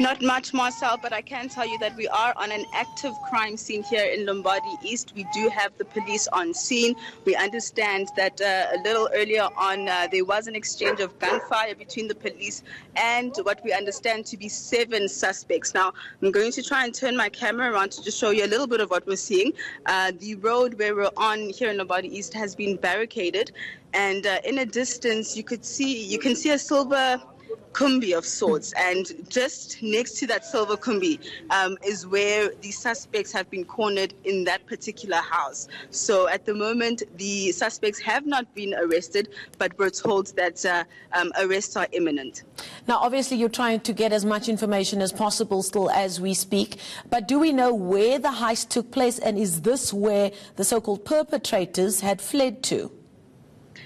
Not much, Marcel, but I can tell you that we are on an active crime scene here in Lombardi East. We do have the police on scene. We understand that a little earlier on there was an exchange of gunfire between the police and what we understand to be 7 suspects. Now, I'm going to try and turn my camera around to just show you a little bit of what we're seeing. The road where we're on here in Lombardi East has been barricaded, and in a distance you can see a silver kumbi of sorts, and just next to that silver kumbi is where the suspects have been cornered in that particular house. So at the moment the suspects have not been arrested, but we're told that arrests are imminent. Now obviously you're trying to get as much information as possible still as we speak, but do we know where the heist took place, and is this where the so-called perpetrators had fled to?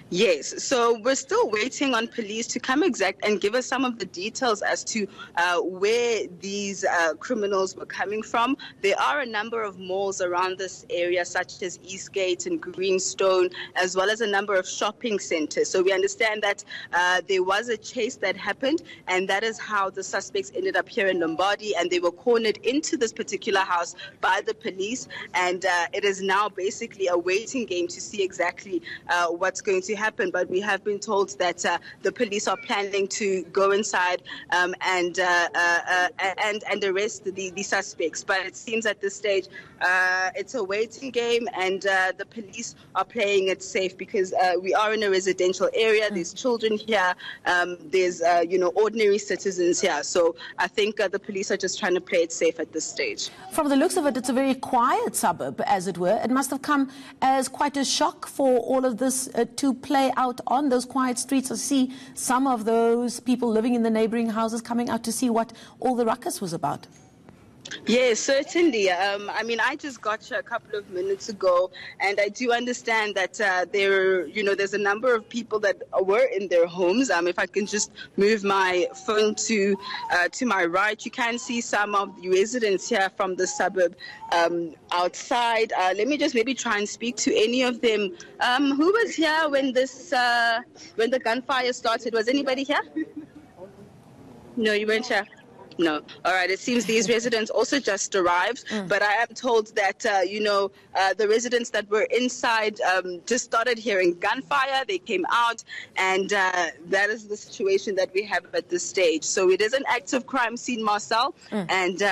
Yes, so we're still waiting on police to come exact and give us some of the details as to where these criminals were coming from. There are a number of malls around this area, such as Eastgate and Greenstone, as well as a number of shopping centers. So we understand that there was a chase that happened, and that is how the suspects ended up here in Lombardi, and they were cornered into this particular house by the police, and it is now basically a waiting game to see exactly what's going to happen. But we have been told that the police are planning to go inside and arrest the suspects. But it seems at this stage it's a waiting game, and the police are playing it safe because we are in a residential area. There's children here. There's ordinary citizens here. So I think the police are just trying to play it safe at this stage. From the looks of it, it's a very quiet suburb, as it were. It must have come as quite a shock for all of this to play out on those quiet streets. I see some of those people living in the neighboring houses coming out to see what all the ruckus was about. Yes, certainly. I mean, I just got here a couple of minutes ago, and I do understand that there's a number of people that were in their homes. If I can just move my phone to my right, you can see some of the residents here from the suburb outside. Let me just maybe try and speak to any of them. Who was here when the gunfire started? Was anybody here? No, you weren't here. No. All right. It seems these residents also just arrived, but I am told that, the residents that were inside just started hearing gunfire. They came out, and that is the situation that we have at this stage. So it is an active crime scene, Marcel, and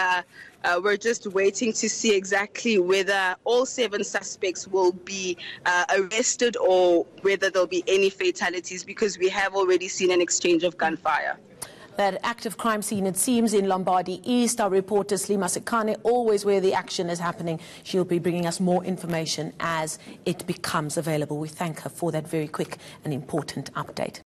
we're just waiting to see exactly whether all 7 suspects will be arrested or whether there'll be any fatalities, because we have already seen an exchange of gunfire. That active crime scene, it seems, in Lombardi East. Our reporter Slima Sekane, always where the action is happening. She'll be bringing us more information as it becomes available. We thank her for that very quick and important update.